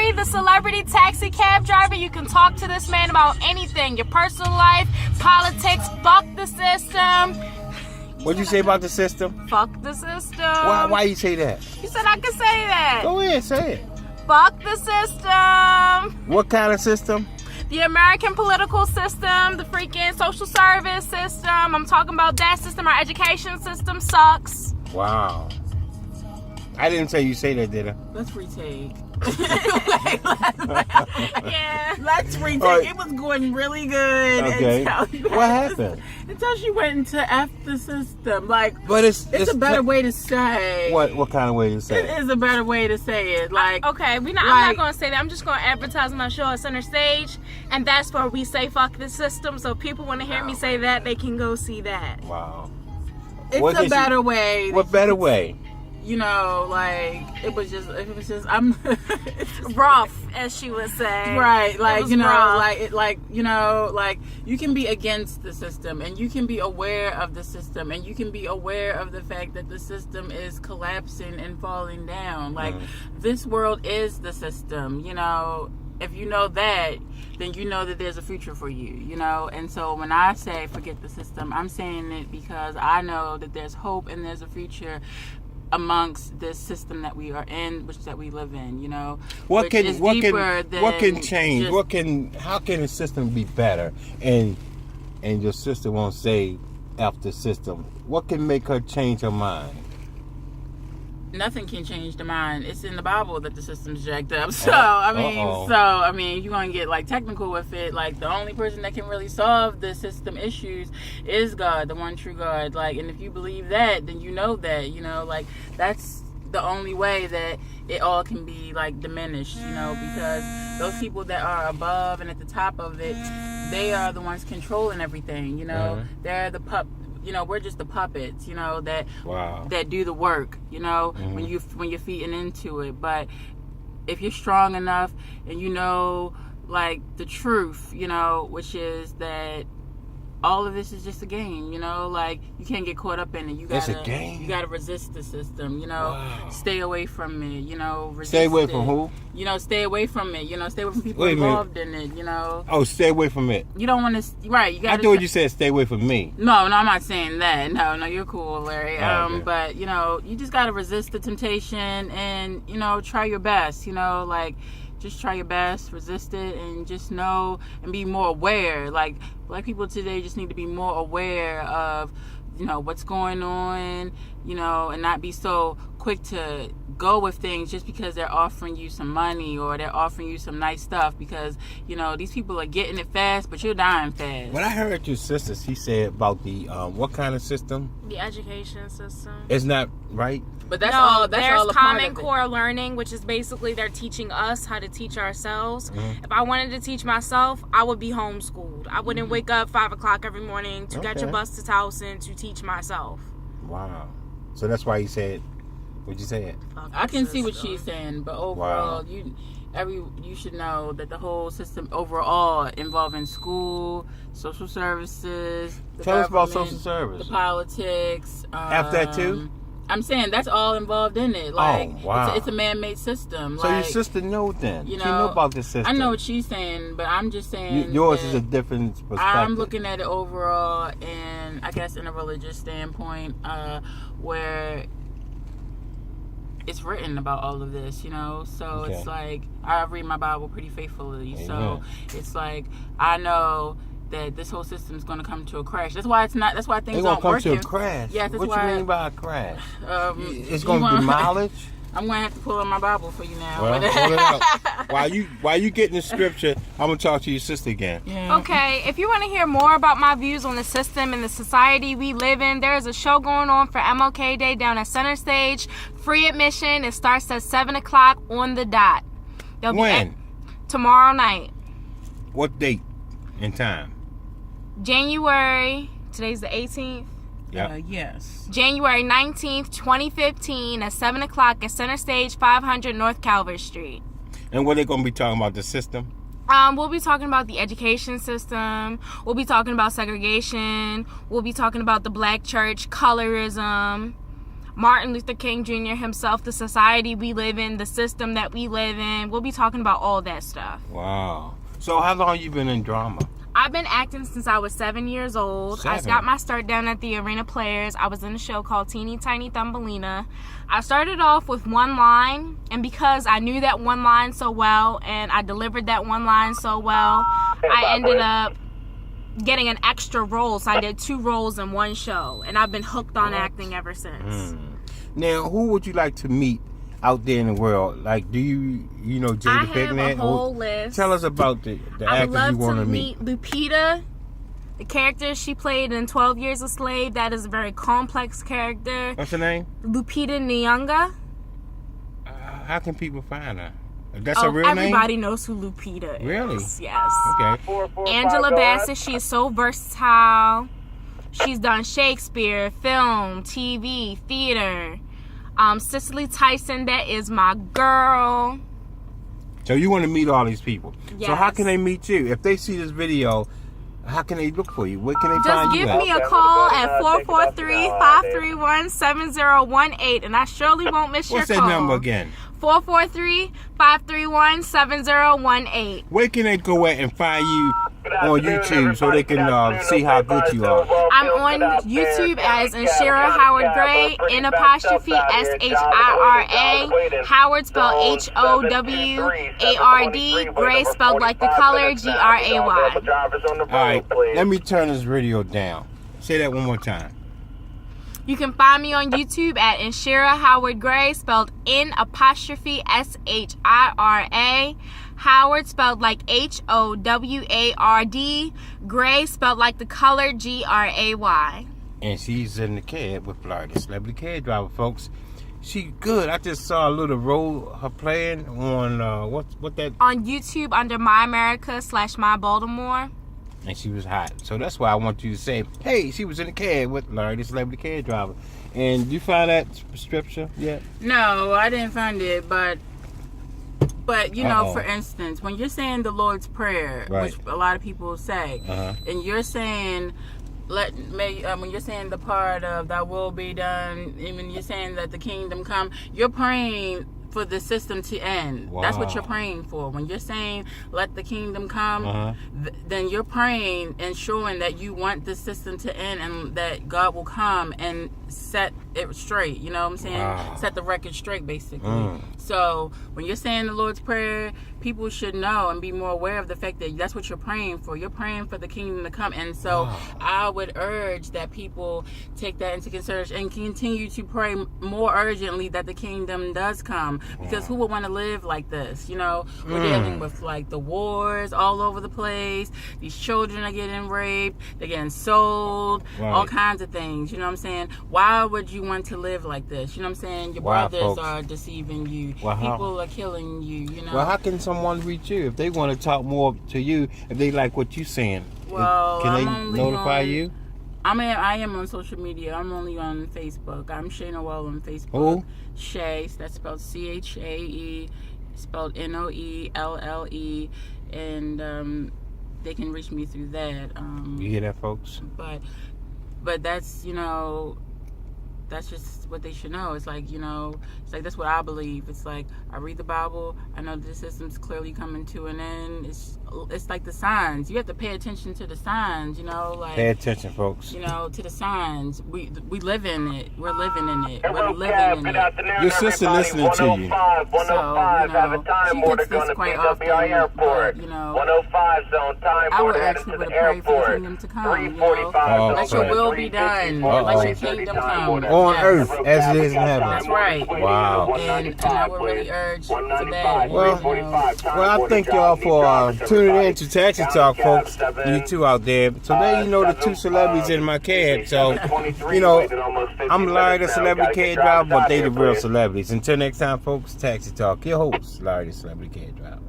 Jay, the celebrity taxi cab driver. You can talk to this man about anything. Your personal life, politics, fuck the system. What'd you say about the system? Fuck the system. Why you say that? You said I could say that. Go ahead, say it. Fuck the system. What kind of system? The American political system, the freaking social service system. I'm talking about that system. Our education system sucks. Wow. I didn't say you say that, did I? Let's retake. Yeah. Let's retake. Right. It was going really good. Okay. Until What happened? Until she went into F the system. Like, But it's a better way to say. What kind of way to say It is a better way to say it. Like, Okay, I'm not going to say that. I'm just going to advertise my show at Center Stage, and that's where we say fuck the system. So if people want to hear me say that, they can go see that. Wow. it's What a did better way. What better way? You know, like it was just. I'm Rough, as she would say. right. It Like was you know, rough. like you can be against the system, and you can be aware of the system, and you can be aware of the fact that the system is collapsing and falling down. Like this world is the system. You know, if you know that, then you know that there's a future for you, you know? And so when I say forget the system, I'm saying it because I know that there's hope and there's a future amongst this system that we are in, which that we live in, you know? What can change? Just, How can the system be better? And your sister won't say F the system. What can make her change her mind? nothing can change the mind. It's in the Bible that the system's jacked up. So I mean, you're gonna get like technical with it. Like the only person that can really solve the system issues is God, the one true God. Like, and if you believe that, then you know that, you know, like that's the only way that it all can be like diminished, you know, because those people that are above and at the top of it, they are the ones controlling everything, you know. They're the you know, we're just the puppets, you know, that do the work, you know, when you're feeding into it. But if you're strong enough and you know, like, the truth, you know, which is that all of this is just a game, you know, like, you can't get caught up in it. You gotta resist the system, you know, stay away from it, you know, resist Stay away it. from who? You know, stay away from it, you know, stay away from people involved in it, you know. Oh, stay away from it. You don't want to, right, you gotta. I thought you said stay away from me. No, I'm not saying that. No, you're cool, Larry. Okay. But, you know, you just gotta resist the temptation and, you know, try your best, you know, like, just try your best, resist it, and just know and be more aware. Like, black people today just need to be more aware of, you know, what's going on, you know, and not be so quick to go with things just because they're offering you some money or they're offering you some nice stuff, because, you know, these people are getting it fast, but you're dying fast. When I heard your sister, she said about the, what kind of system? The education system. It's not right. But that's all. That's there's all a part Common of it. Core learning, which is basically they're teaching us how to teach ourselves. If I wanted to teach myself, I would be homeschooled. I wouldn't wake up 5 o'clock every morning to get your bus to Towson to teach myself. Wow. So that's why you said, what'd you say? I can see what she's saying, but overall, you should know that the whole system overall involving school, social services, the Tell us about government, social service. the politics. After that too? I'm saying that's all involved in it. Like, wow. It's a man-made system. So like, your sister knows then. You know, she know about the system. I know what she's saying, but I'm just saying yours is a different perspective. I'm looking at it overall, and I guess in a religious standpoint, where it's written about all of this, you know. So it's like, I read my Bible pretty faithfully. Amen. So it's like, I know that this whole system is going to come to a crash. That's why it's not. That's why things aren't working. It's going to come to a crash. Yeah, that's what why. You mean by a crash? It's going to demolish. I'm going to have to pull out my Bible for you now. Well, pull it out. While you getting the scripture, I'm going to talk to your sister again. Yeah. Okay, if you want to hear more about my views on the system and the society we live in, there is a show going on for MLK Day down at Center Stage. Free admission. It starts at 7 o'clock on the dot. When? Tomorrow night. What date and time? January. Today's the 18th. Yeah. Yes. January 19th, 2015 at 7 o'clock at Center Stage, 500 North Calvert Street. And what are they going to be talking about, the system? We'll be talking about the education system. We'll be talking about segregation. We'll be talking about the black church, colorism. Martin Luther King Jr. himself, the society we live in, the system that we live in. We'll be talking about all that stuff. Wow. So how long you been in drama? I've been acting since I was 7 years old. 7? I got my start down at the Arena Players. I was in a show called Teeny Tiny Thumbelina. I started off with one line, and because I knew that one line so well and I delivered that one line so well, I ended up getting an extra role. So I did 2 roles in one show, and I've been hooked on acting ever since. Now, who would you like to meet out there in the world? Like, do you know Jada I Pinkett? have a whole list. Tell us about the I would actors you love want to to meet. Lupita, the character she played in 12 Years a Slave. That is a very complex character. What's her name? Lupita Nyong'o. How can people find her? That's her real name? Everybody knows who Lupita is. Really? Yes. Okay. Angela Bassett, she is so versatile. She's done Shakespeare, film, TV, theater. Cicely Tyson, that is my girl. So you want to meet all these people. Yes. So how can they meet you? If they see this video, how can they look for you? Where can they find Just you give at? me a call at 443-531-7018, and I surely won't miss What's your that call. number again? 443-531-7018. Where can they go at and find you on YouTube so they can see how good you are? I'm on YouTube as Inshira Howard Gray, N'_SHIRA. Howard spelled HOWARD. Gray spelled like the color, GRAY. All right, let me turn this radio down. Say that one more time. You can find me on YouTube at Inshira Howard Gray, spelled N'_SHIRA. Howard spelled like HOWARD. Gray spelled like the color, GRAY. And she's in the cab with Florida Celebrity Cab Driver, folks. She good. I just saw a little role her playing on what that. On YouTube under My America / My Baltimore. And she was hot. So that's why I want you to say, hey, she was in the cab with Larry, the Celebrity Cab Driver. And you find that scripture yet? No, I didn't find it, but you know, for instance, when you're saying the Lord's Prayer, right, which a lot of people say, and you're saying, when you're saying the part of "Thy will be done," and when you're saying that the kingdom come, you're praying for the system to end. Wow. That's what you're praying for. When you're saying let the kingdom come, then you're praying and showing that you want the system to end and that God will come and set it straight. You know what I'm saying? Wow. Set the record straight, basically. So when you're saying the Lord's Prayer, people should know and be more aware of the fact that that's what you're praying for. You're praying for the kingdom to come. And so I would urge that people take that into consideration and continue to pray more urgently that the kingdom does come. Because who would want to live like this? You know, we're dealing with like the wars all over the place. These children are getting raped. They're getting sold. Right. All kinds of things. You know what I'm saying? Why would you want to live like this? You know what I'm saying? Your brothers folks are deceiving you. Well, People are killing you, you know. Well, how can someone reach you if they want to talk more to you, if they like what you're saying? Well, can they I'm notify you? I am on social media. I'm only on Facebook. I'm Shay Noel on Facebook. Who? Shay, that's spelled CHAE, spelled NOELLE, and they can reach me through that. You hear that, folks? But that's, you know, that's just what they should know. It's like, you know, it's like that's what I believe. It's like I read the Bible. I know the system's clearly coming to an end. It's like the signs. You have to pay attention to the signs. You know, like pay attention, folks. You know, to the signs. We live in it. We're living in it. We're living in it. Your sister listening to you. So you know, she gets this quite often. But you know, I would urge people to pray for the kingdom to come. You know, let your will be done. Let your kingdom come. On earth as it is in heaven. That's right. Wow. And I would really urge for that. Well, I thank y'all for tuning in to Taxi Talk, folks. You two out there. So there you know the two celebrities in my cab. So, you know, I'm Larry the Celebrity Cab Driver, but they the real celebrities. Until next time, folks, Taxi Talk. Your host, Larry the Celebrity Cab Driver.